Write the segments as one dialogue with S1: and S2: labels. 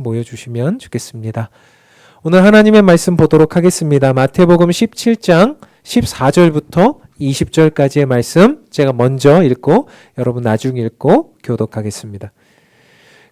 S1: 모여주시면 좋겠습니다. 오늘 하나님의 말씀 보도록 하겠습니다. 마태복음 17장 14절부터 20절까지의 말씀 제가 먼저 읽고 여러분 나중에 읽고 교독하겠습니다.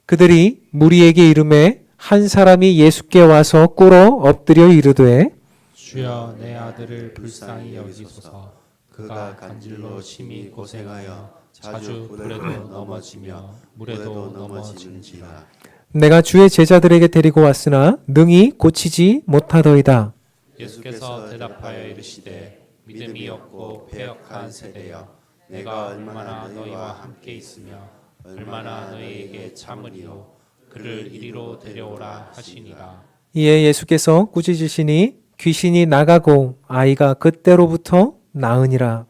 S1: 그들이 무리에게 이르매 한 사람이 예수께 와서 꿇어 엎드려 이르되
S2: 주여 내 아들을 불쌍히 여기소서. 그가 간질로 심히 고생하여 자주 불에도 넘어지며 물에도 넘어지는지라.
S1: 내가 주의 제자들에게 데리고 왔으나 능히 고치지 못하더이다.
S2: 예수께서 대답하여 이르시되 믿음이 없고 패역한 세대여, 내가 얼마나 너희와 함께 있으며 얼마나 너희에게 참으리요. 그를 이리로 데려오라 하시니라.
S1: 이에 예수께서 꾸짖으시니 귀신이 나가고 아이가 그때로부터 나으니라.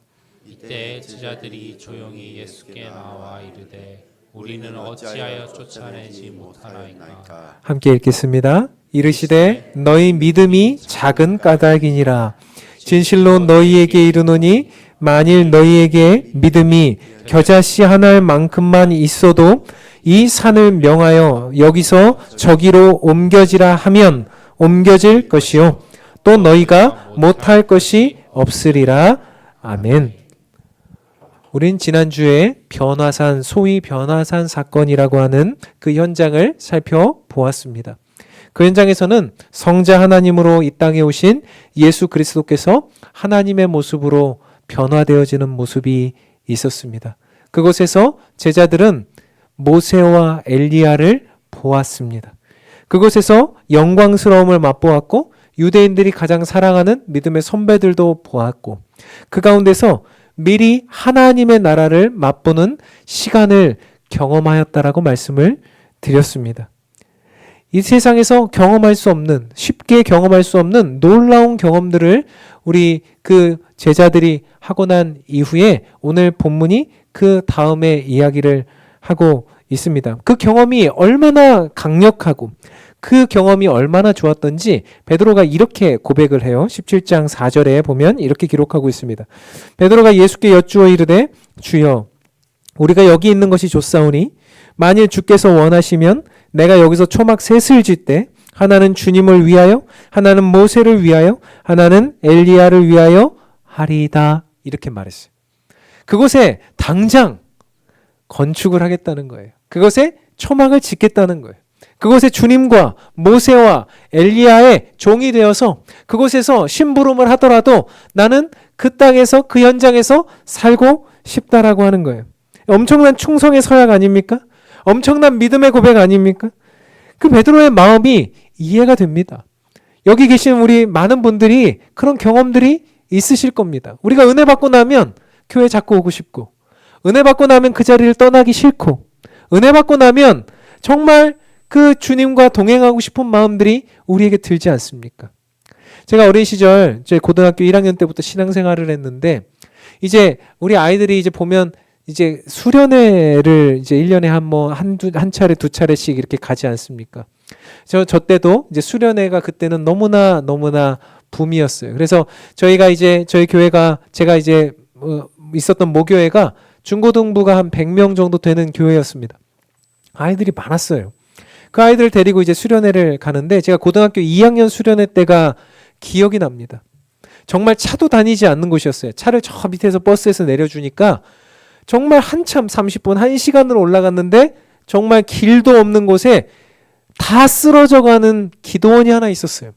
S2: 이때 제자들이 조용히 예수께 나와 이르되 우리는 어찌하여 쫓아내지 못하나이까.
S1: 함께 읽겠습니다. 이르시되 너희 믿음이 작은 까닭이니라. 진실로 너희에게 이르노니 만일 너희에게 믿음이 겨자씨 하나만큼만 있어도 이 산을 명하여 여기서 저기로 옮겨지라 하면 옮겨질 것이요 또 너희가 못할 것이 없으리라. 아멘. 우린 지난주에 변화산, 소위 변화산 사건이라고 하는 그 현장을 살펴보았습니다. 그 현장에서는 성자 하나님으로 이 땅에 오신 예수 그리스도께서 하나님의 모습으로 변화되어지는 모습이 있었습니다. 그곳에서 제자들은 모세와 엘리야를 보았습니다. 그곳에서 영광스러움을 맛보았고 유대인들이 가장 사랑하는 믿음의 선배들도 보았고 그 가운데서 미리 하나님의 나라를 맛보는 시간을 경험하였다라고 말씀을 드렸습니다. 이 세상에서 경험할 수 없는, 쉽게 경험할 수 없는 놀라운 경험들을 우리 그 제자들이 하고 난 이후에 오늘 본문이 그 다음에 이야기를 하고 있습니다. 그 경험이 얼마나 강력하고 그 경험이 얼마나 좋았던지 베드로가 이렇게 고백을 해요. 17장 4절에 보면 이렇게 기록하고 있습니다. 베드로가 예수께 여쭈어 이르되 주여 우리가 여기 있는 것이 좋사오니 만일 주께서 원하시면 내가 여기서 초막 셋을 짓 때 하나는 주님을 위하여 하나는 모세를 위하여 하나는 엘리야를 위하여 하리이다. 이렇게 말했어요. 그곳에 당장 건축을 하겠다는 거예요. 그곳에 초막을 짓겠다는 거예요. 그곳에 주님과 모세와 엘리야의 종이 되어서 그곳에서 심부름을 하더라도 나는 그 땅에서 그 현장에서 살고 싶다라고 하는 거예요. 엄청난 충성의 서약 아닙니까? 엄청난 믿음의 고백 아닙니까? 그 베드로의 마음이 이해가 됩니다. 여기 계신 우리 많은 분들이 그런 경험들이 있으실 겁니다. 우리가 은혜 받고 나면 교회 자꾸 오고 싶고 은혜 받고 나면 그 자리를 떠나기 싫고 은혜 받고 나면 정말 그 주님과 동행하고 싶은 마음들이 우리에게 들지 않습니까? 제가 어린 시절 제 고등학교 1학년 때부터 신앙생활을 했는데 이제 우리 아이들이 이제 보면 이제 수련회를 이제 1년에 한 차례 두 차례씩 이렇게 가지 않습니까? 저 때도 이제 수련회가 그때는 너무나 붐이었어요. 그래서 저희가 이제 저희 교회가 제가 이제 있었던 모교회가 중고등부가 한 100명 정도 되는 교회였습니다. 아이들이 많았어요. 그 아이들을 데리고 이제 수련회를 가는데 제가 고등학교 2학년 수련회 때가 기억이 납니다. 정말 차도 다니지 않는 곳이었어요. 차를 저 밑에서 버스에서 내려주니까 정말 한참 30분, 1시간으로 올라갔는데 정말 길도 없는 곳에 다 쓰러져가는 기도원이 하나 있었어요.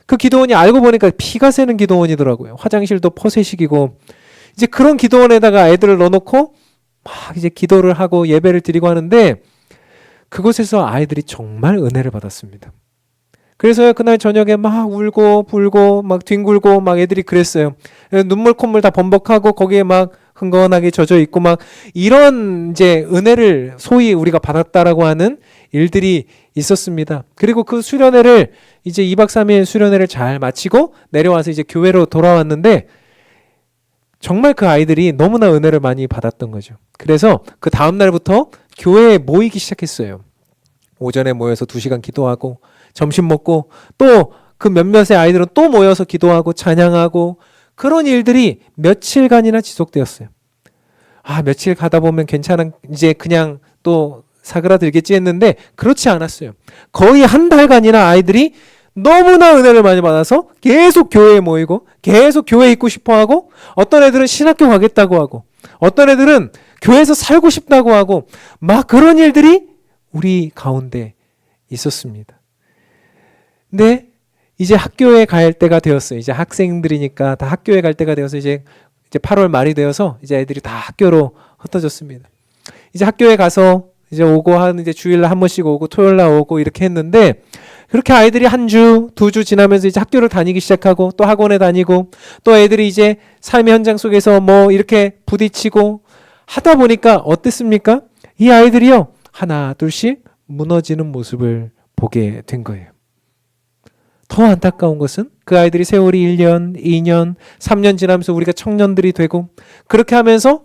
S1: 그 기도원이 알고 보니까 피가 새는 기도원이더라고요. 화장실도 퍼세식이고 이제 그런 기도원에다가 애들을 넣어놓고 막 이제 기도를 하고 예배를 드리고 하는데 그곳에서 아이들이 정말 은혜를 받았습니다. 그래서 그날 저녁에 막 울고 불고 막 뒹굴고 막 애들이 그랬어요. 눈물 콧물 다 범벅하고 거기에 막 흥건하게 젖어 있고 막 이런 이제 은혜를 소위 우리가 받았다라고 하는 일들이 있었습니다. 그리고 그 수련회를 이제 2박 3일 수련회를 잘 마치고 내려와서 이제 교회로 돌아왔는데 정말 그 아이들이 너무나 은혜를 많이 받았던 거죠. 그래서 그 다음 날부터 교회에 모이기 시작했어요. 오전에 모여서 2시간 기도하고 점심 먹고 또 그 몇몇의 아이들은 또 모여서 기도하고 찬양하고 그런 일들이 며칠간이나 지속되었어요. 며칠 가다 보면 괜찮은 이제 그냥 또 사그라들겠지 했는데 그렇지 않았어요. 거의 한 달간이나 아이들이 너무나 은혜를 많이 받아서 계속 교회에 모이고 계속 교회에 있고 싶어하고, 어떤 애들은 신학교 가겠다고 하고, 어떤 애들은 교회에서 살고 싶다고 하고, 막 그런 일들이 우리 가운데 있었습니다. 근데 이제 학교에 갈 때가 되었어요. 이제 학생들이니까 다 학교에 갈 때가 되어서 이제 8월 말이 되어서 이제 애들이 다 학교로 흩어졌습니다. 이제 학교에 가서 이제 오고 이제 주일날 한 번씩 오고 토요일날 오고 이렇게 했는데, 그렇게 아이들이 한 주, 2주 지나면서 이제 학교를 다니기 시작하고 또 학원에 다니고 또 애들이 이제 삶의 현장 속에서 뭐 이렇게 부딪히고 하다 보니까 어땠습니까? 이 아이들이요, 하나 둘씩 무너지는 모습을 보게 된 거예요. 더 안타까운 것은 그 아이들이 세월이 1년, 2년, 3년 지나면서 우리가 청년들이 되고 그렇게 하면서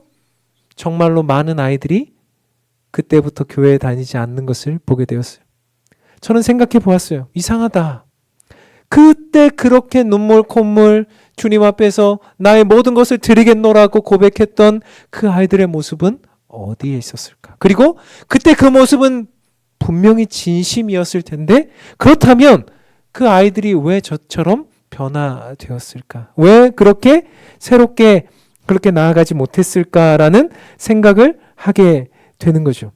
S1: 정말로 많은 아이들이 그때부터 교회에 다니지 않는 것을 보게 되었어요. 저는 생각해 보았어요. 이상하다. 그때 그렇게 눈물 콧물 주님 앞에서 나의 모든 것을 드리겠노라고 고백했던 그 아이들의 모습은 어디에 있었을까? 그리고 그때 그 모습은 분명히 진심이었을 텐데, 그렇다면 그 아이들이 왜 저처럼 변화되었을까? 왜 그렇게 새롭게 그렇게 나아가지 못했을까라는 생각을 하게 되는 거죠.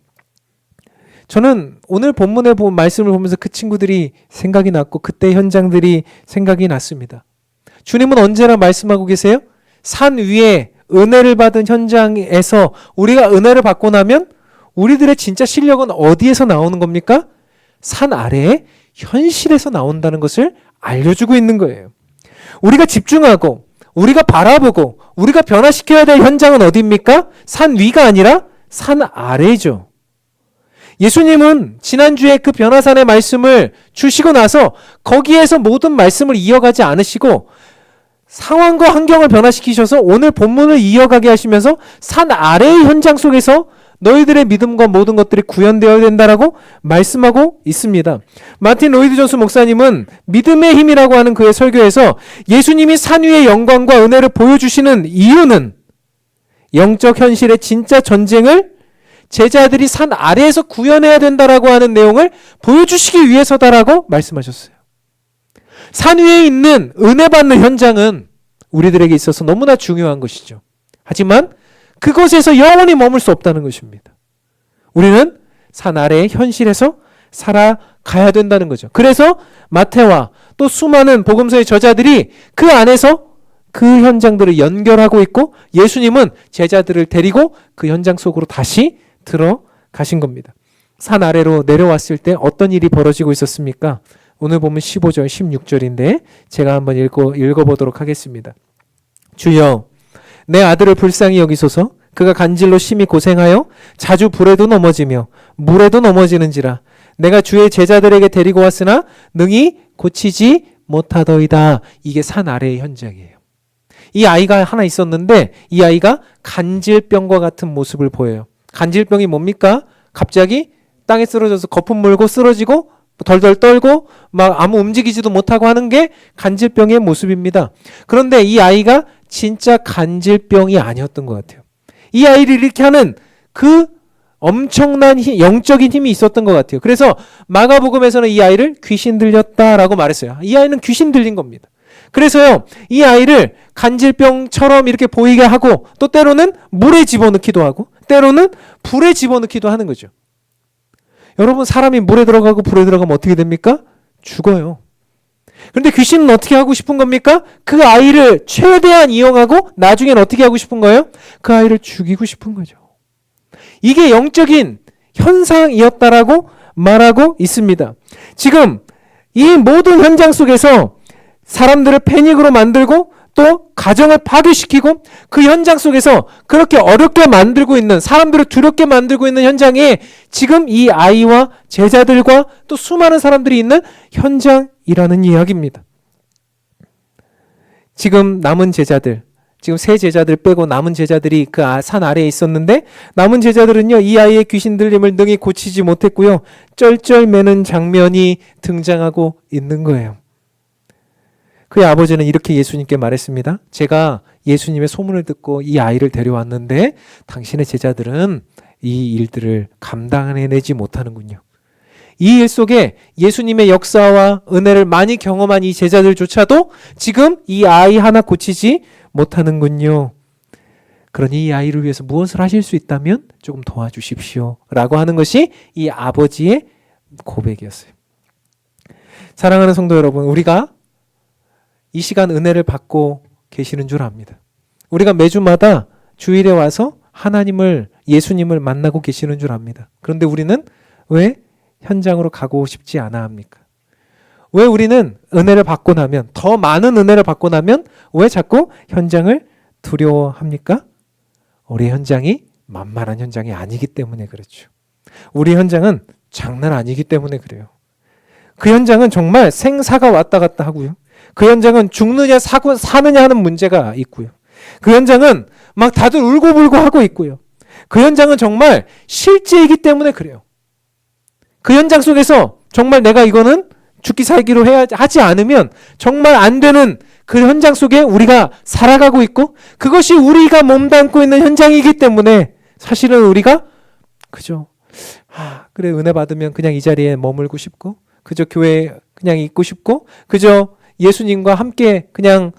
S1: 저는 오늘 본문에 본 말씀을 보면서 그 친구들이 생각이 났고 그때 현장들이 생각이 났습니다. 주님은 언제나 말씀하고 계세요. 산 위에 은혜를 받은 현장에서 우리가 은혜를 받고 나면 우리들의 진짜 실력은 어디에서 나오는 겁니까? 산 아래에 현실에서 나온다는 것을 알려주고 있는 거예요. 우리가 집중하고 우리가 바라보고 우리가 변화시켜야 될 현장은 어디입니까? 산 위가 아니라 산 아래죠. 예수님은 지난주에 그 변화산의 말씀을 주시고 나서 거기에서 모든 말씀을 이어가지 않으시고 상황과 환경을 변화시키셔서 오늘 본문을 이어가게 하시면서 산 아래의 현장 속에서 너희들의 믿음과 모든 것들이 구현되어야 된다라고 말씀하고 있습니다. 마틴 로이드 존스 목사님은 믿음의 힘이라고 하는 그의 설교에서 예수님이 산 위의 영광과 은혜를 보여주시는 이유는 영적 현실의 진짜 전쟁을 제자들이 산 아래에서 구현해야 된다라고 하는 내용을 보여주시기 위해서다라고 말씀하셨어요. 산 위에 있는 은혜 받는 현장은 우리들에게 있어서 너무나 중요한 것이죠. 하지만 그곳에서 영원히 머물 수 없다는 것입니다. 우리는 산 아래의 현실에서 살아가야 된다는 거죠. 그래서 마태와 또 수많은 복음서의 저자들이 그 안에서 그 현장들을 연결하고 있고 예수님은 제자들을 데리고 그 현장 속으로 다시 들어가신 겁니다. 산 아래로 내려왔을 때 어떤 일이 벌어지고 있었습니까? 오늘 보면 15절, 16절인데 제가 한번 읽어보도록 하겠습니다. 주여, 내 아들을 불쌍히 여기소서. 그가 간질로 심히 고생하여 자주 불에도 넘어지며 물에도 넘어지는지라. 내가 주의 제자들에게 데리고 왔으나 능히 고치지 못하더이다. 이게 산 아래의 현장이에요. 이 아이가 하나 있었는데 이 아이가 간질병과 같은 모습을 보여요. 간질병이 뭡니까? 갑자기 땅에 쓰러져서 거품 물고 쓰러지고 덜덜 떨고 막 아무 움직이지도 못하고 하는 게 간질병의 모습입니다. 그런데 이 아이가 진짜 간질병이 아니었던 것 같아요. 이 아이를 이렇게 하는 그 엄청난 영적인 힘이 있었던 것 같아요. 그래서 마가복음에서는 이 아이를 귀신 들렸다라고 말했어요. 이 아이는 귀신 들린 겁니다. 그래서요, 이 아이를 간질병처럼 이렇게 보이게 하고 또 때로는 물에 집어넣기도 하고 때로는 불에 집어넣기도 하는 거죠. 여러분, 사람이 물에 들어가고 불에 들어가면 어떻게 됩니까? 죽어요. 그런데 귀신은 어떻게 하고 싶은 겁니까? 그 아이를 최대한 이용하고 나중엔 어떻게 하고 싶은 거예요? 그 아이를 죽이고 싶은 거죠. 이게 영적인 현상이었다라고 말하고 있습니다. 지금 이 모든 현장 속에서 사람들을 패닉으로 만들고 또 가정을 파괴시키고 그 현장 속에서 그렇게 어렵게 만들고 있는, 사람들을 두렵게 만들고 있는 현장에 지금 이 아이와 제자들과 또 수많은 사람들이 있는 현장이라는 이야기입니다. 지금 남은 제자들, 지금 세 제자들 빼고 남은 제자들이 그 산 아래에 있었는데 남은 제자들은요, 이 아이의 귀신 들림을 능히 고치지 못했고요, 쩔쩔매는 장면이 등장하고 있는 거예요. 그의 아버지는 이렇게 예수님께 말했습니다. 제가 예수님의 소문을 듣고 이 아이를 데려왔는데 당신의 제자들은 이 일들을 감당해내지 못하는군요. 이 일 속에 예수님의 역사와 은혜를 많이 경험한 이 제자들조차도 지금 이 아이 하나 고치지 못하는군요. 그러니 이 아이를 위해서 무엇을 하실 수 있다면 조금 도와주십시오 라고 하는 것이 이 아버지의 고백이었어요. 사랑하는 성도 여러분, 우리가 이 시간 은혜를 받고 계시는 줄 압니다. 우리가 매주마다 주일에 와서 하나님을, 예수님을 만나고 계시는 줄 압니다. 그런데 우리는 왜 현장으로 가고 싶지 않아 합니까? 왜 우리는 은혜를 받고 나면, 더 많은 은혜를 받고 나면 왜 자꾸 현장을 두려워합니까? 우리 현장이 만만한 현장이 아니기 때문에 그렇죠. 우리 현장은 장난 아니기 때문에 그래요. 그 현장은 정말 생사가 왔다 갔다 하고요. 그 현장은 죽느냐 사느냐 하는 문제가 있고요. 그 현장은 막 다들 울고불고 하고 있고요. 그 현장은 정말 실제이기 때문에 그래요. 그 현장 속에서 정말 내가 이거는 죽기 살기로 하지 않으면 정말 안 되는 그 현장 속에 우리가 살아가고 있고, 그것이 우리가 몸담고 있는 현장이기 때문에 사실은 우리가 그죠? 그래, 은혜 받으면 그냥 이 자리에 머물고 싶고, 그저 교회에 그냥 있고 싶고, 그저 예수님과 함께 그냥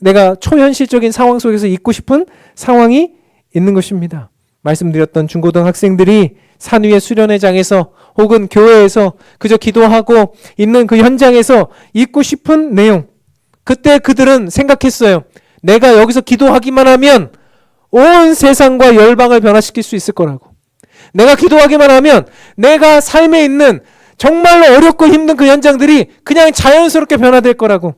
S1: 내가 초현실적인 상황 속에서 있고 싶은 상황이 있는 것입니다. 말씀드렸던 중고등학생들이 산 위의 수련회장에서 혹은 교회에서 그저 기도하고 있는 그 현장에서 있고 싶은 내용, 그때 그들은 생각했어요. 내가 여기서 기도하기만 하면 온 세상과 열방을 변화시킬 수 있을 거라고. 내가 기도하기만 하면 내가 삶에 있는 정말로 어렵고 힘든 그 현장들이 그냥 자연스럽게 변화될 거라고.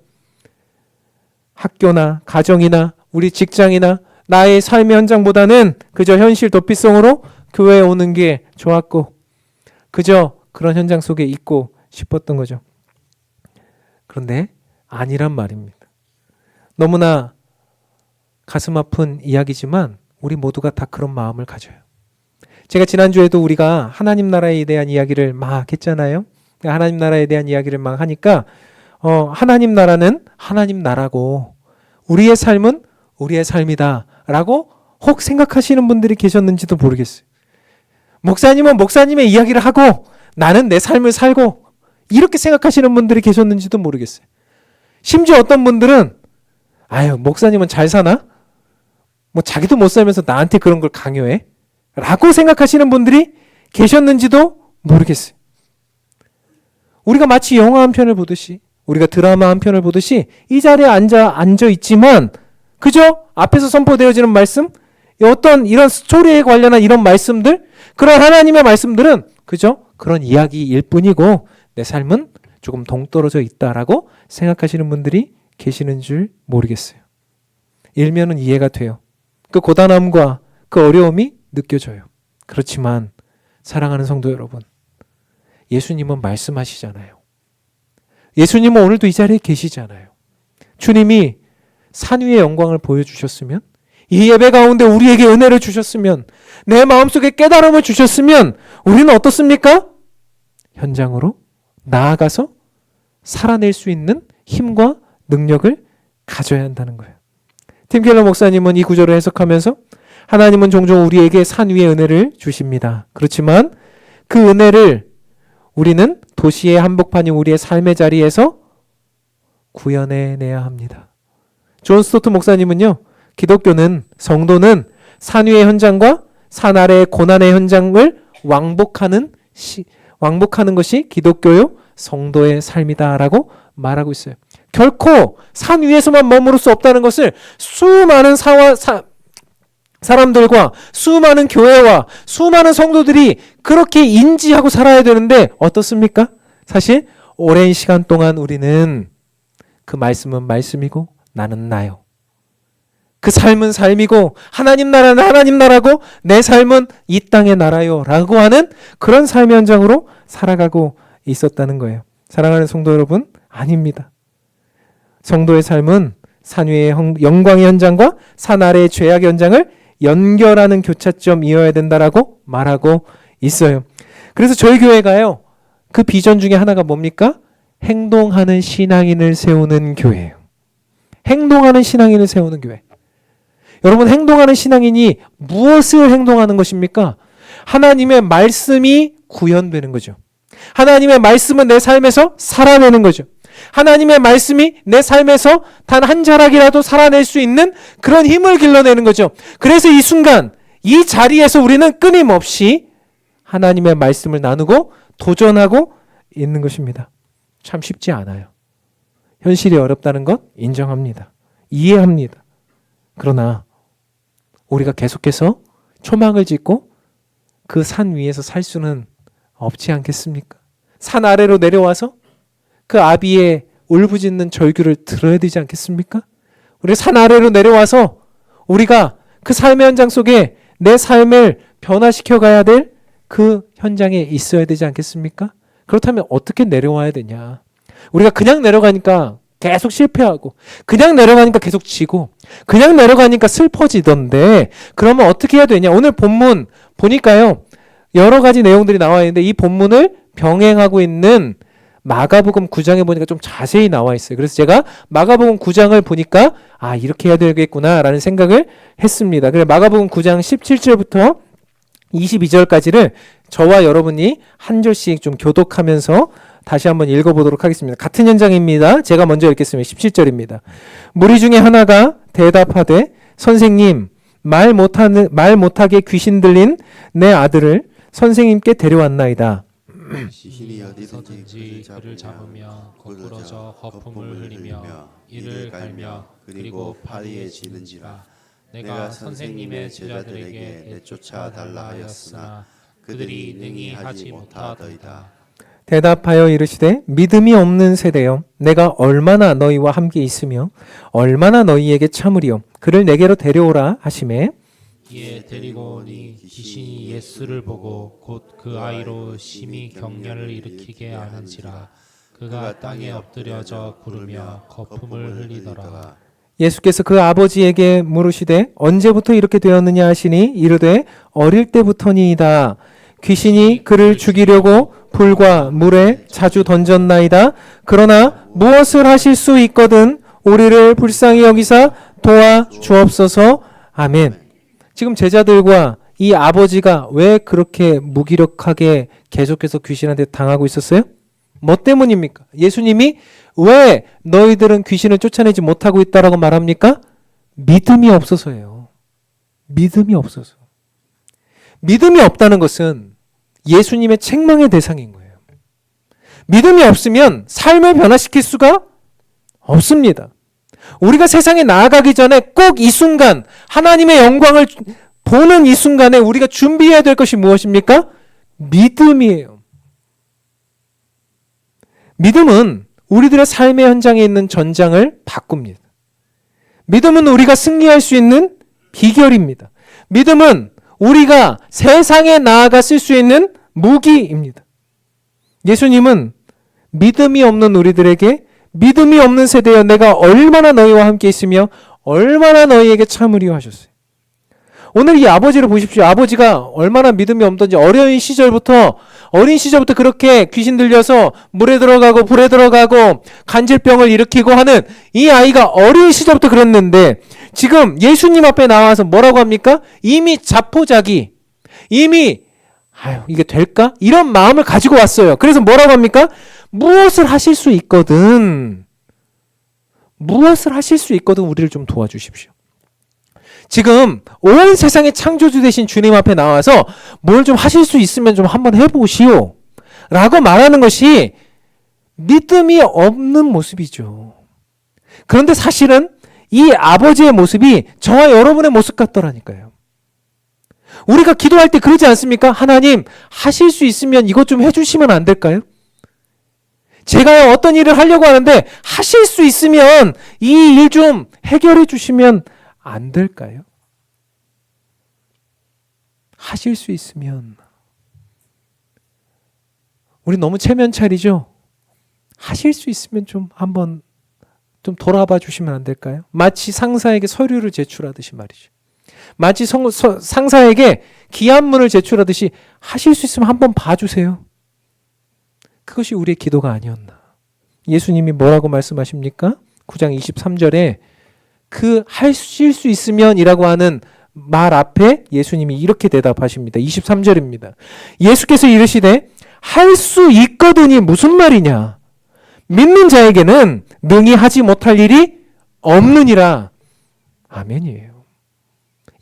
S1: 학교나 가정이나 우리 직장이나 나의 삶의 현장보다는 그저 현실 도피성으로 교회에 오는 게 좋았고, 그저 그런 현장 속에 있고 싶었던 거죠. 그런데 아니란 말입니다. 너무나 가슴 아픈 이야기지만 우리 모두가 다 그런 마음을 가져요. 제가 지난주에도 우리가 하나님 나라에 대한 이야기를 막 했잖아요. 하나님 나라에 대한 이야기를 막 하니까 하나님 나라는 하나님 나라고 우리의 삶은 우리의 삶이다 라고 혹 생각하시는 분들이 계셨는지도 모르겠어요. 목사님은 목사님의 이야기를 하고 나는 내 삶을 살고 이렇게 생각하시는 분들이 계셨는지도 모르겠어요. 심지어 어떤 분들은 아유, 목사님은 잘 사나? 뭐 자기도 못 살면서 나한테 그런 걸 강요해? 라고 생각하시는 분들이 계셨는지도 모르겠어요. 우리가 마치 영화 한 편을 보듯이, 우리가 드라마 한 편을 보듯이 이 자리에 앉아 있지만 그저 앞에서 선포되어지는 말씀, 어떤 이런 스토리에 관련한 이런 말씀들, 그런 하나님의 말씀들은 그저 그런 이야기일 뿐이고 내 삶은 조금 동떨어져 있다라고 생각하시는 분들이 계시는 줄 모르겠어요. 일면은 이해가 돼요. 그 고단함과 그 어려움이 느껴져요. 그렇지만 사랑하는 성도 여러분, 예수님은 말씀하시잖아요. 예수님은 오늘도 이 자리에 계시잖아요. 주님이 산 위의 영광을 보여주셨으면, 이 예배 가운데 우리에게 은혜를 주셨으면, 내 마음속에 깨달음을 주셨으면 우리는 어떻습니까? 현장으로 나아가서 살아낼 수 있는 힘과 능력을 가져야 한다는 거예요. 팀 켈러 목사님은 이 구절을 해석하면서 하나님은 종종 우리에게 산 위의 은혜를 주십니다. 그렇지만 그 은혜를 우리는 도시의 한복판인 우리의 삶의 자리에서 구현해내야 합니다. 존 스토트 목사님은요, 기독교는, 성도는 산 위의 현장과 산 아래의 고난의 현장을 왕복하는 것이 기독교요 성도의 삶이다라고 말하고 있어요. 결코 산 위에서만 머무를 수 없다는 것을 수많은 사람들과 수많은 교회와 수많은 성도들이 그렇게 인지하고 살아야 되는데 어떻습니까? 사실 오랜 시간 동안 우리는 그 말씀은 말씀이고 나는 나요. 그 삶은 삶이고 하나님 나라는 하나님 나라고 내 삶은 이 땅의 나라요 라고 하는 그런 삶의 현장으로 살아가고 있었다는 거예요. 사랑하는 성도 여러분, 아닙니다. 성도의 삶은 산 위의 영광의 현장과 산 아래의 죄악의 현장을 연결하는 교차점이어야 된다라고 말하고 있어요. 그래서 저희 교회가요, 그 비전 중에 하나가 뭡니까? 행동하는 신앙인을 세우는 교회예요. 행동하는 신앙인을 세우는 교회. 여러분, 행동하는 신앙인이 무엇을 행동하는 것입니까? 하나님의 말씀이 구현되는 거죠. 하나님의 말씀은 내 삶에서 살아내는 거죠. 하나님의 말씀이 내 삶에서 단 한 자락이라도 살아낼 수 있는 그런 힘을 길러내는 거죠. 그래서 이 순간, 이 자리에서 우리는 끊임없이 하나님의 말씀을 나누고 도전하고 있는 것입니다. 참 쉽지 않아요. 현실이 어렵다는 것 인정합니다. 이해합니다. 그러나 우리가 계속해서 초막을 짓고 그 산 위에서 살 수는 없지 않겠습니까? 산 아래로 내려와서 그 아비의 울부짖는 절규를 들어야 되지 않겠습니까? 우리 산 아래로 내려와서 우리가 그 삶의 현장 속에 내 삶을 변화시켜 가야 될 그 현장에 있어야 되지 않겠습니까? 그렇다면 어떻게 내려와야 되냐? 우리가 그냥 내려가니까 계속 실패하고, 그냥 내려가니까 계속 지고, 그냥 내려가니까 슬퍼지던데, 그러면 어떻게 해야 되냐? 오늘 본문 보니까요, 여러 가지 내용들이 나와 있는데 이 본문을 병행하고 있는 마가복음 9장에 보니까 좀 자세히 나와 있어요. 그래서 제가 마가복음 9장을 보니까 이렇게 해야 되겠구나라는 생각을 했습니다. 그래서 마가복음 9장 17절부터 22절까지를 저와 여러분이 한 절씩 좀 교독하면서 다시 한번 읽어보도록 하겠습니다. 같은 현장입니다. 제가 먼저 읽겠습니다. 17절입니다. 무리 중에 하나가 대답하되 선생님, 말 못하게 귀신 들린 내 아들을 선생님께 데려왔나이다.
S2: 귀신이 어디서든지 그를 잡으며 거꾸러져 거품을 흘리며 이를 갈며 그리고 파리에 지는지라. 내가 선생님의 제자들에게 내쫓아 달라 하였으나 그들이 능히 하지 못하더이다.
S1: 대답하여 이르시되 믿음이 없는 세대여, 내가 얼마나 너희와 함께 있으며 얼마나 너희에게 참으리요. 그를 내게로 데려오라 하시매
S2: 이에 데리고 오니 귀신이 예수를 보고 곧 그 아이로 심히 경련을 일으키게 하는지라. 그가 땅에 엎드려져 구르며 거품을 흘리더라.
S1: 예수께서 그 아버지에게 물으시되 언제부터 이렇게 되었느냐 하시니 이르되 어릴 때부터니이다. 귀신이 그를 죽이려고 불과 물에 자주 던졌나이다. 그러나 무엇을 하실 수 있거든 우리를 불쌍히 여기사 도와 주옵소서. 아멘. 지금 제자들과 이 아버지가 왜 그렇게 무기력하게 계속해서 귀신한테 당하고 있었어요? 뭐 때문입니까? 예수님이 왜 너희들은 귀신을 쫓아내지 못하고 있다라고 말합니까? 믿음이 없어서예요. 믿음이 없어서. 믿음이 없다는 것은 예수님의 책망의 대상인 거예요. 믿음이 없으면 삶을 변화시킬 수가 없습니다. 우리가 세상에 나아가기 전에 꼭 이 순간 하나님의 영광을 보는 이 순간에 우리가 준비해야 될 것이 무엇입니까? 믿음이에요. 믿음은 우리들의 삶의 현장에 있는 전장을 바꿉니다. 믿음은 우리가 승리할 수 있는 비결입니다. 믿음은 우리가 세상에 나아가 쓸 수 있는 무기입니다. 예수님은 믿음이 없는 우리들에게 믿음이 없는 세대여 내가 얼마나 너희와 함께 있으며 얼마나 너희에게 참으리요 하셨어요. 오늘 이 아버지를 보십시오. 아버지가 얼마나 믿음이 없던지 어린 시절부터 그렇게 귀신 들려서 물에 들어가고 불에 들어가고 간질병을 일으키고 하는 이 아이가 어린 시절부터 그랬는데 지금 예수님 앞에 나와서 뭐라고 합니까? 이미 자포자기, 이미 이게 될까? 이런 마음을 가지고 왔어요. 그래서 뭐라고 합니까? 무엇을 하실 수 있거든 우리를 좀 도와주십시오. 지금 온 세상의 창조주 되신 주님 앞에 나와서 뭘 좀 하실 수 있으면 좀 한번 해보시오 라고 말하는 것이 믿음이 없는 모습이죠. 그런데 사실은 이 아버지의 모습이 저와 여러분의 모습 같더라니까요. 우리가 기도할 때 그러지 않습니까? 하나님 하실 수 있으면 이것 좀 해주시면 안 될까요? 제가 어떤 일을 하려고 하는데 하실 수 있으면 이 일 좀 해결해 주시면 안 될까요? 하실 수 있으면. 우리 너무 체면차리죠? 하실 수 있으면 좀 한번 좀 돌아봐 주시면 안 될까요? 마치 상사에게 서류를 제출하듯이 말이죠. 마치 상사에게 기한문을 제출하듯이 하실 수 있으면 한번 봐주세요. 그것이 우리의 기도가 아니었나. 예수님이 뭐라고 말씀하십니까? 9장 23절에 그 하실 수 있으면 이라고 하는 말 앞에 예수님이 이렇게 대답하십니다. 23절입니다. 예수께서 이르시되 할 수 있거든이 무슨 말이냐? 믿는 자에게는 능히 하지 못할 일이 없느니라. 아멘이에요.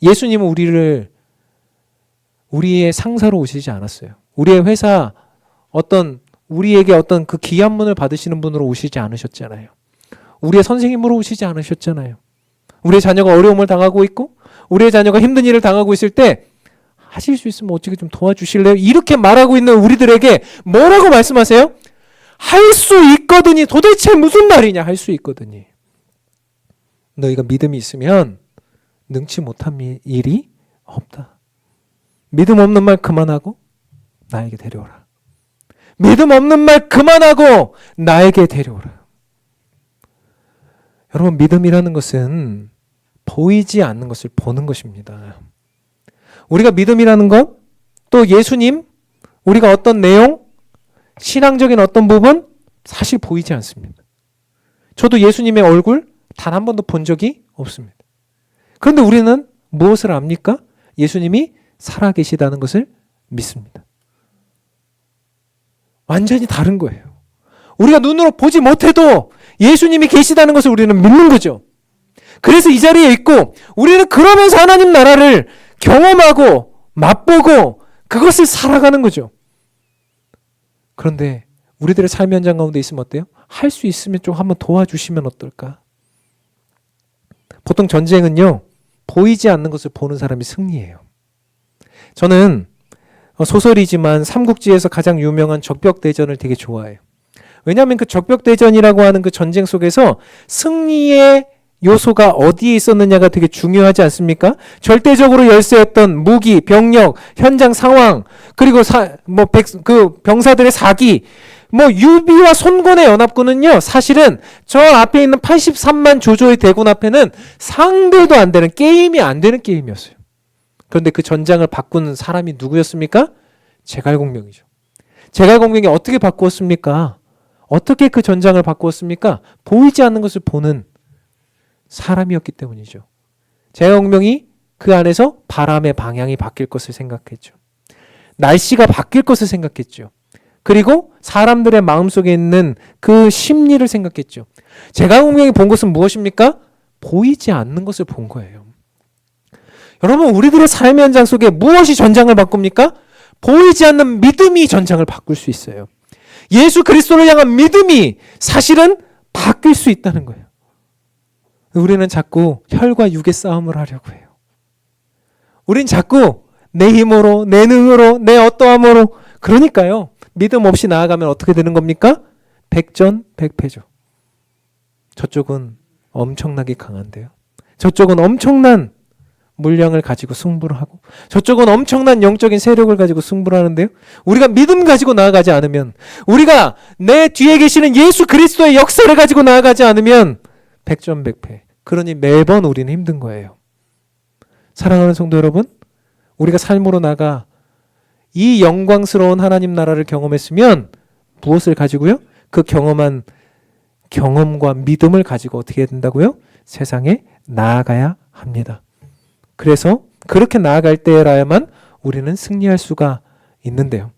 S1: 예수님은 우리의 상사로 오시지 않았어요. 우리의 회사 우리에게 어떤 그 귀한 문을 받으시는 분으로 오시지 않으셨잖아요. 우리의 선생님으로 오시지 않으셨잖아요. 우리의 자녀가 어려움을 당하고 있고 우리의 자녀가 힘든 일을 당하고 있을 때 하실 수 있으면 어떻게 좀 도와주실래요? 이렇게 말하고 있는 우리들에게 뭐라고 말씀하세요? 할 수 있거든이 도대체 무슨 말이냐? 할 수 있거든이. 너희가 믿음이 있으면 능치 못한 일이 없다. 믿음 없는 말 그만하고 나에게 데려오라. 믿음 없는 말 그만하고 나에게 데려오라. 여러분, 믿음이라는 것은 보이지 않는 것을 보는 것입니다. 우리가 믿음이라는 것, 또 예수님, 우리가 어떤 내용, 신앙적인 어떤 부분 사실 보이지 않습니다. 저도 예수님의 얼굴 단 한 번도 본 적이 없습니다. 그런데 우리는 무엇을 압니까? 예수님이 살아계시다는 것을 믿습니다. 완전히 다른 거예요. 우리가 눈으로 보지 못해도 예수님이 계시다는 것을 우리는 믿는 거죠. 그래서 이 자리에 있고 우리는 그러면서 하나님 나라를 경험하고 맛보고 그것을 살아가는 거죠. 그런데 우리들의 삶의 현장 가운데 있으면 어때요? 할 수 있으면 좀 한번 도와주시면 어떨까? 보통 전쟁은요, 보이지 않는 것을 보는 사람이 승리해요. 저는 소설이지만 삼국지에서 가장 유명한 적벽대전을 되게 좋아해요. 왜냐하면 그 적벽대전이라고 하는 그 전쟁 속에서 승리의 요소가 어디에 있었느냐가 되게 중요하지 않습니까? 절대적으로 열세였던 무기, 병력, 현장 상황, 그리고 그 병사들의 사기, 유비와 손권의 연합군은요, 사실은 저 앞에 있는 83만 조조의 대군 앞에는 상대도 안 되는, 게임이 안 되는 게임이었어요. 그런데 그 전장을 바꾸는 사람이 누구였습니까? 제갈공명이죠. 제갈공명이 어떻게 바꾸었습니까? 어떻게 그 전장을 바꾸었습니까? 보이지 않는 것을 보는 사람이었기 때문이죠. 제갈공명이 그 안에서 바람의 방향이 바뀔 것을 생각했죠. 날씨가 바뀔 것을 생각했죠. 그리고 사람들의 마음속에 있는 그 심리를 생각했죠. 제갈공명이 본 것은 무엇입니까? 보이지 않는 것을 본 거예요. 여러분, 우리들의 삶의 현장 속에 무엇이 전장을 바꿉니까? 보이지 않는 믿음이 전장을 바꿀 수 있어요. 예수 그리스도를 향한 믿음이 사실은 바뀔 수 있다는 거예요. 우리는 자꾸 혈과 육의 싸움을 하려고 해요. 우린 자꾸 내 힘으로, 내 능으로, 내 어떠함으로. 그러니까요, 믿음 없이 나아가면 어떻게 되는 겁니까? 백전백패죠. 저쪽은 엄청나게 강한데요. 저쪽은 엄청난 물량을 가지고 승부를 하고, 저쪽은 엄청난 영적인 세력을 가지고 승부를 하는데요. 우리가 믿음 가지고 나아가지 않으면, 우리가 내 뒤에 계시는 예수 그리스도의 역사를 가지고 나아가지 않으면 백전백패. 그러니 매번 우리는 힘든 거예요. 사랑하는 성도 여러분, 우리가 삶으로 나가 이 영광스러운 하나님 나라를 경험했으면 무엇을 가지고요? 그 경험한 경험과 믿음을 가지고 어떻게 해야 된다고요? 세상에 나아가야 합니다. 그래서 그렇게 나아갈 때라야만 우리는 승리할 수가 있는데요.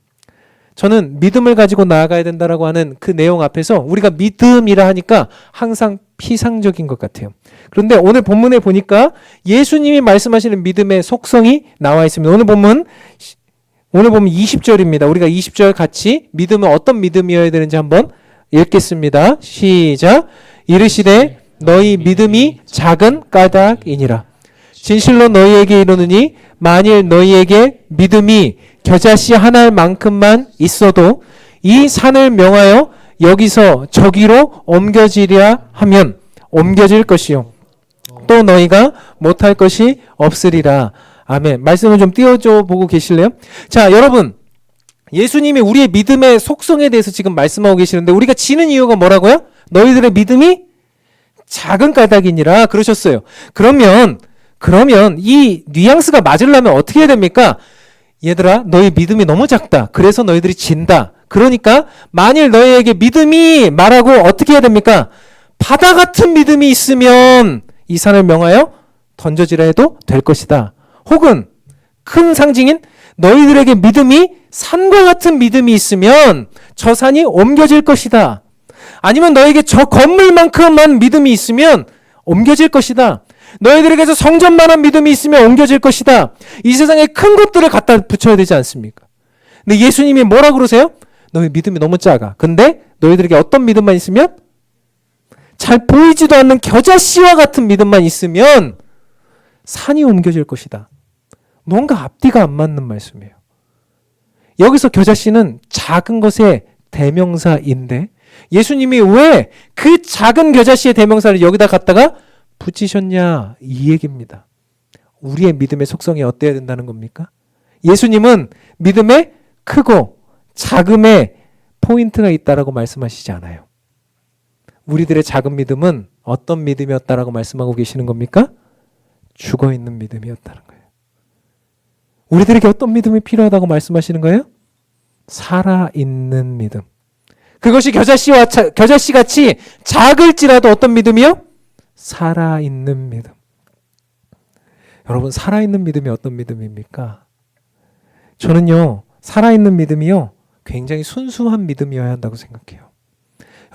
S1: 저는 믿음을 가지고 나아가야 된다라고 하는 그 내용 앞에서 우리가 믿음이라 하니까 항상 피상적인 것 같아요. 그런데 오늘 본문에 보니까 예수님이 말씀하시는 믿음의 속성이 나와 있습니다. 오늘 본문 20절입니다. 우리가 20절 같이 믿음은 어떤 믿음이어야 되는지 한번 읽겠습니다. 시작. 이르시되 너희 믿음이 작은 까닭이니라. 진실로 너희에게 이르노니 만일 너희에게 믿음이 겨자씨 하나만큼만 있어도 이 산을 명하여 여기서 저기로 옮겨지랴 하면 옮겨질 것이요 또 너희가 못할 것이 없으리라. 아멘. 말씀을 좀 띄워줘 보고 계실래요? 자, 여러분, 예수님이 우리의 믿음의 속성에 대해서 지금 말씀하고 계시는데 우리가 지는 이유가 뭐라고요? 너희들의 믿음이 작은 까닭이니라 그러셨어요. 그러면 이 뉘앙스가 맞으려면 어떻게 해야 됩니까? 얘들아, 너희 믿음이 너무 작다. 그래서 너희들이 진다. 그러니까 만일 너희에게 믿음이 말하고 어떻게 해야 됩니까? 바다 같은 믿음이 있으면 이 산을 명하여 던져지라 해도 될 것이다. 혹은 큰 상징인 너희들에게 믿음이 산과 같은 믿음이 있으면 저 산이 옮겨질 것이다. 아니면 너에게 저 건물만큼만 믿음이 있으면 옮겨질 것이다. 너희들에게서 성전만한 믿음이 있으면 옮겨질 것이다. 이 세상에 큰 것들을 갖다 붙여야 되지 않습니까? 근데 예수님이 뭐라 그러세요? 너희 믿음이 너무 작아. 근데 너희들에게 어떤 믿음만 있으면? 잘 보이지도 않는 겨자씨와 같은 믿음만 있으면 산이 옮겨질 것이다. 뭔가 앞뒤가 안 맞는 말씀이에요. 여기서 겨자씨는 작은 것의 대명사인데 예수님이 왜 그 작은 겨자씨의 대명사를 여기다 갖다가 붙이셨냐 이 얘기입니다. 우리의 믿음의 속성이 어때야 된다는 겁니까? 예수님은 믿음에 크고 작음에 포인트가 있다라고 말씀하시지 않아요. 우리들의 작은 믿음은 어떤 믿음이었다라고 말씀하고 계시는 겁니까? 죽어있는 믿음이었다는 거예요. 우리들에게 어떤 믿음이 필요하다고 말씀하시는 거예요? 살아있는 믿음. 그것이 겨자씨같이 작을지라도 어떤 믿음이요? 살아있는 믿음. 여러분, 살아있는 믿음이 어떤 믿음입니까? 저는요, 살아있는 믿음이요, 굉장히 순수한 믿음이어야 한다고 생각해요.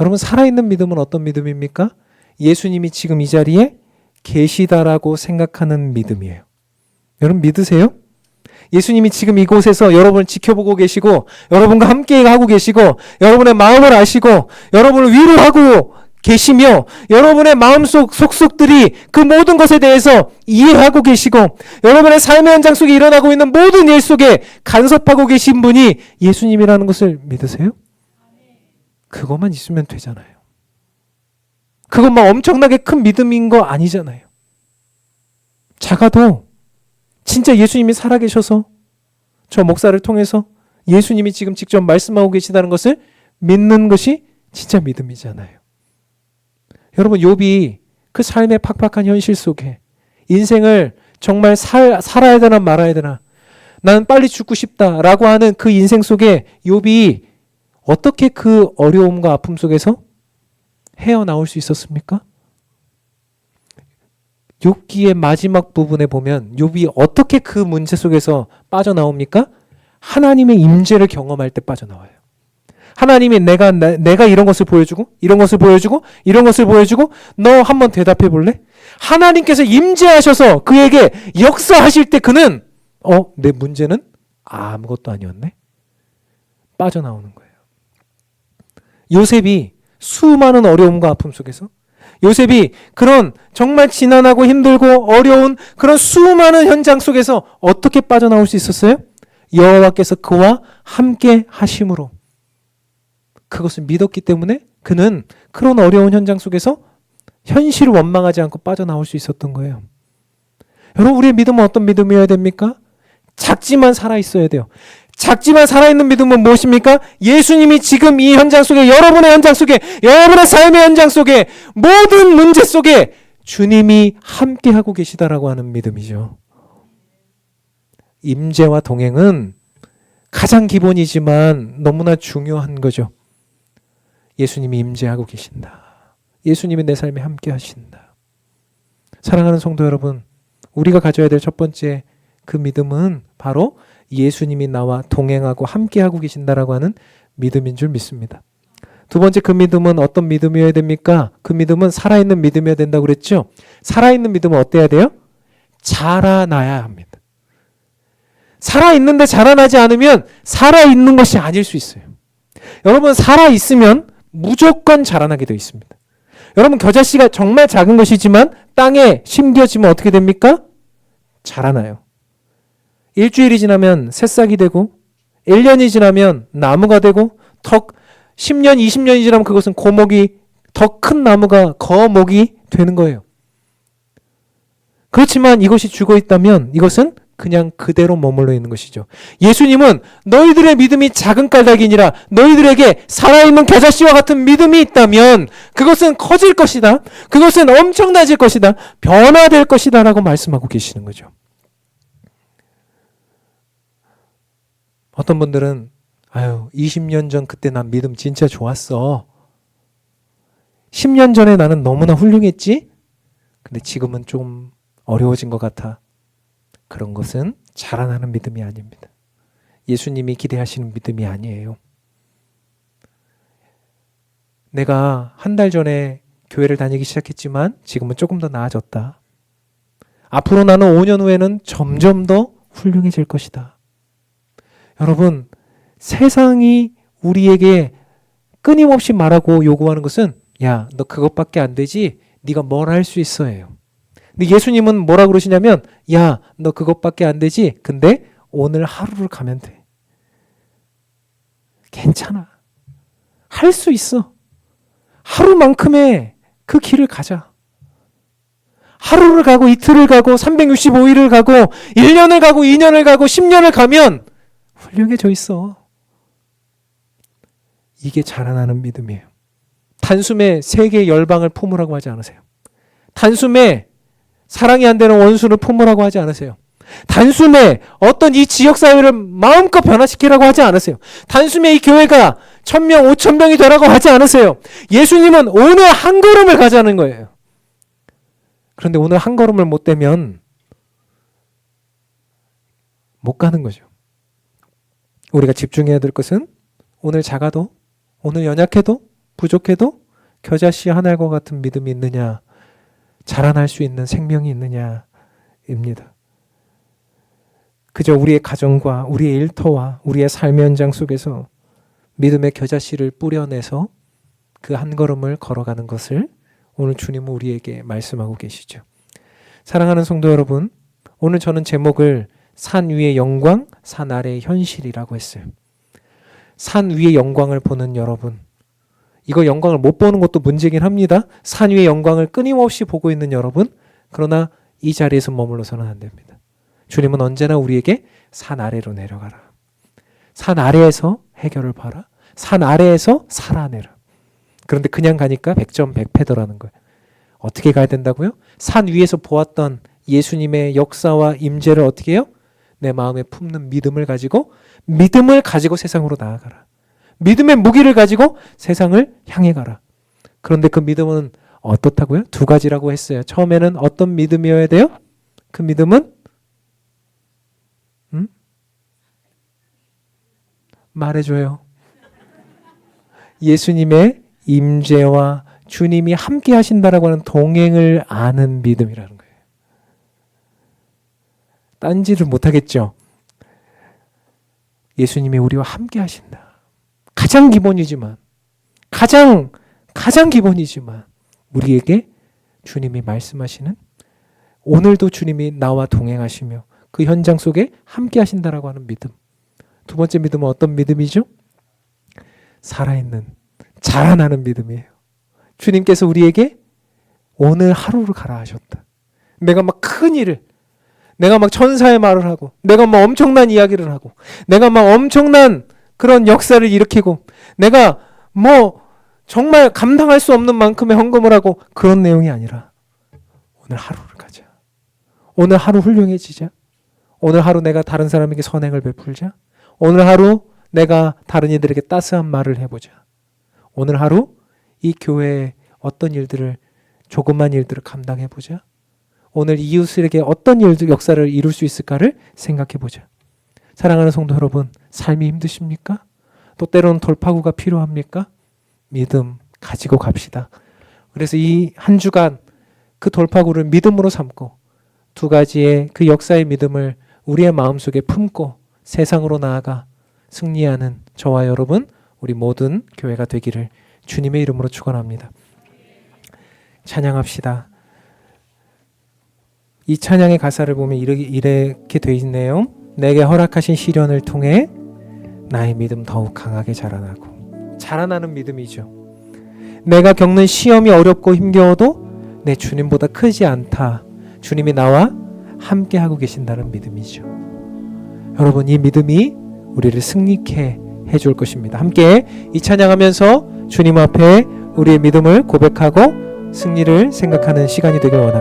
S1: 여러분, 살아있는 믿음은 어떤 믿음입니까? 예수님이 지금 이 자리에 계시다라고 생각하는 믿음이에요. 여러분 믿으세요? 예수님이 지금 이곳에서 여러분을 지켜보고 계시고 여러분과 함께 하고 계시고 여러분의 마음을 아시고 여러분을 위로하고 계시며 여러분의 마음속 속속들이 그 모든 것에 대해서 이해하고 계시고 여러분의 삶의 현장 속에 일어나고 있는 모든 일 속에 간섭하고 계신 분이 예수님이라는 것을 믿으세요? 그것만 있으면 되잖아요. 그것만 엄청나게 큰 믿음인 거 아니잖아요. 작아도 진짜 예수님이 살아계셔서 저 목사를 통해서 예수님이 지금 직접 말씀하고 계시다는 것을 믿는 것이 진짜 믿음이잖아요. 여러분, 욥이 그 삶의 팍팍한 현실 속에 인생을 정말 살아야 되나 말아야 되나, 나는 빨리 죽고 싶다라고 하는 그 인생 속에 욥이 어떻게 그 어려움과 아픔 속에서 헤어나올 수 있었습니까? 욥기의 마지막 부분에 보면 욥이 어떻게 그 문제 속에서 빠져나옵니까? 하나님의 임재를 경험할 때 빠져나와요. 하나님이 내가 이런 것을 보여주고 이런 것을 보여주고 이런 것을 보여주고 너 한번 대답해 볼래? 하나님께서 임재하셔서 그에게 역사하실 때 그는 내 문제는 아무것도 아니었네? 빠져나오는 거예요. 요셉이 수많은 어려움과 아픔 속에서 요셉이 그런 정말 지난하고 힘들고 어려운 그런 수많은 현장 속에서 어떻게 빠져나올 수 있었어요? 여호와께서 그와 함께 하심으로 그것을 믿었기 때문에 그는 그런 어려운 현장 속에서 현실을 원망하지 않고 빠져나올 수 있었던 거예요. 여러분, 우리의 믿음은 어떤 믿음이어야 됩니까? 작지만 살아있어야 돼요. 작지만 살아있는 믿음은 무엇입니까? 예수님이 지금 이 현장 속에, 여러분의 현장 속에, 여러분의 삶의 현장 속에, 모든 문제 속에 주님이 함께하고 계시다라고 하는 믿음이죠. 임재와 동행은 가장 기본이지만 너무나 중요한 거죠. 예수님이 임재하고 계신다. 예수님이 내 삶에 함께 하신다. 사랑하는 성도 여러분, 우리가 가져야 될 첫 번째 그 믿음은 바로 예수님이 나와 동행하고 함께하고 계신다라고 하는 믿음인 줄 믿습니다. 두 번째 그 믿음은 어떤 믿음이어야 됩니까? 그 믿음은 살아있는 믿음이어야 된다고 그랬죠? 살아있는 믿음은 어때야 돼요? 자라나야 합니다. 살아있는데 자라나지 않으면 살아있는 것이 아닐 수 있어요. 여러분, 살아있으면 무조건 자라나게 되어 있습니다. 여러분, 겨자씨가 정말 작은 것이지만 땅에 심겨지면 어떻게 됩니까? 자라나요. 일주일이 지나면 새싹이 되고 1년이 지나면 나무가 되고 10년, 20년이 지나면 그것은 고목이 더 큰 나무가 거목이 되는 거예요. 그렇지만 이것이 죽어 있다면 이것은 그냥 그대로 머물러 있는 것이죠. 예수님은 너희들의 믿음이 작은 까닭이니라 너희들에게 살아있는 겨자씨와 같은 믿음이 있다면 그것은 커질 것이다. 그것은 엄청나질 것이다. 변화될 것이다 라고 말씀하고 계시는 거죠. 어떤 분들은 20년 전 그때 난 믿음 진짜 좋았어. 10년 전에 나는 너무나 훌륭했지? 근데 지금은 좀 어려워진 것 같아. 그런 것은 자라나는 믿음이 아닙니다. 예수님이 기대하시는 믿음이 아니에요. 내가 한 달 전에 교회를 다니기 시작했지만 지금은 조금 더 나아졌다. 앞으로 나는 5년 후에는 점점 더 훌륭해질 것이다. 여러분, 세상이 우리에게 끊임없이 말하고 요구하는 것은 야, 너 그것밖에 안 되지? 네가 뭘 할 수 있어요. 근데 예수님은 뭐라 그러시냐면 야, 너 그것밖에 안 되지? 근데 오늘 하루를 가면 돼. 괜찮아. 할 수 있어. 하루만큼의 그 길을 가자. 하루를 가고 이틀을 가고 365일을 가고 1년을 가고 2년을 가고 10년을 가면 훌륭해져 있어. 이게 자라나는 믿음이에요. 단숨에 세계의 열방을 품으라고 하지 않으세요. 단숨에 사랑이 안 되는 원수를 품으라고 하지 않으세요. 단숨에 어떤 이 지역사회를 마음껏 변화시키라고 하지 않으세요. 단숨에 이 교회가 1000명, 5000명이 되라고 하지 않으세요. 예수님은 오늘 한 걸음을 가자는 거예요. 그런데 오늘 한 걸음을 못 떼면 못 가는 거죠. 우리가 집중해야 될 것은 오늘 작아도, 오늘 연약해도, 부족해도 겨자씨 하나과 같은 믿음이 있느냐, 자라날 수 있는 생명이 있느냐입니다. 그저 우리의 가정과 우리의 일터와 우리의 삶의 현장 속에서 믿음의 겨자씨를 뿌려내서 그 한 걸음을 걸어가는 것을 오늘 주님은 우리에게 말씀하고 계시죠. 사랑하는 성도 여러분, 오늘 저는 제목을 산 위의 영광, 산 아래의 현실이라고 했어요. 산 위의 영광을 보는 여러분, 이거 영광을 못 보는 것도 문제긴 합니다. 산 위의 영광을 끊임없이 보고 있는 여러분, 그러나 이 자리에서 머물러서는 안 됩니다. 주님은 언제나 우리에게 산 아래로 내려가라. 산 아래에서 해결을 봐라. 산 아래에서 살아내라. 그런데 그냥 가니까 100점 100패더라는 거예요. 어떻게 가야 된다고요? 산 위에서 보았던 예수님의 역사와 임재를 어떻게 해요? 내 마음에 품는 믿음을 가지고 세상으로 나아가라. 믿음의 무기를 가지고 세상을 향해 가라. 그런데 그 믿음은 어떻다고요? 두 가지라고 했어요. 처음에는 어떤 믿음이어야 돼요? 그 믿음은 말해줘요. 예수님의 임재와 주님이 함께 하신다라고 하는 동행을 아는 믿음이라는 거예요. 딴지를 못하겠죠. 예수님이 우리와 함께 하신다. 가장 기본이지만, 가장 기본이지만 우리에게 주님이 말씀하시는, 오늘도 주님이 나와 동행하시며 그 현장 속에 함께 하신다라고 하는 믿음. 두 번째 믿음은 어떤 믿음이죠? 살아있는, 자라나는 믿음이에요. 주님께서 우리에게 오늘 하루를 가라 하셨다. 내가 막 큰 일을, 내가 막 천사의 말을 하고, 내가 막 엄청난 이야기를 하고, 내가 막 엄청난 그런 역사를 일으키고, 내가 뭐 정말 감당할 수 없는 만큼의 헌금을 하고, 그런 내용이 아니라 오늘 하루를 가자. 오늘 하루 훌륭해지자. 오늘 하루 내가 다른 사람에게 선행을 베풀자. 오늘 하루 내가 다른 이들에게 따스한 말을 해보자. 오늘 하루 이 교회의 어떤 일들을, 조그만 일들을 감당해보자. 오늘 이웃에게 어떤 역사를 이룰 수 있을까를 생각해보자. 사랑하는 성도 여러분, 삶이 힘드십니까? 또 때로는 돌파구가 필요합니까? 믿음 가지고 갑시다. 그래서 이 한 주간 그 돌파구를 믿음으로 삼고 두 가지의 그 역사의 믿음을 우리의 마음속에 품고 세상으로 나아가 승리하는 저와 여러분, 우리 모든 교회가 되기를 주님의 이름으로 축원합니다. 찬양합시다. 이 찬양의 가사를 보면 이렇게 돼 있네요. 내게 허락하신 시련을 통해 나의 믿음 더욱 강하게 자라나는 믿음이죠. 내가 겪는 시험이 어렵고 힘겨워도 내 주님보다 크지 않다. 주님이 나와 함께하고 계신다는 믿음이죠. 여러분, 이 믿음이 우리를 승리케 해줄 것입니다. 함께 이 찬양하면서 주님 앞에 우리의 믿음을 고백하고 승리를 생각하는 시간이 되길 원합니다.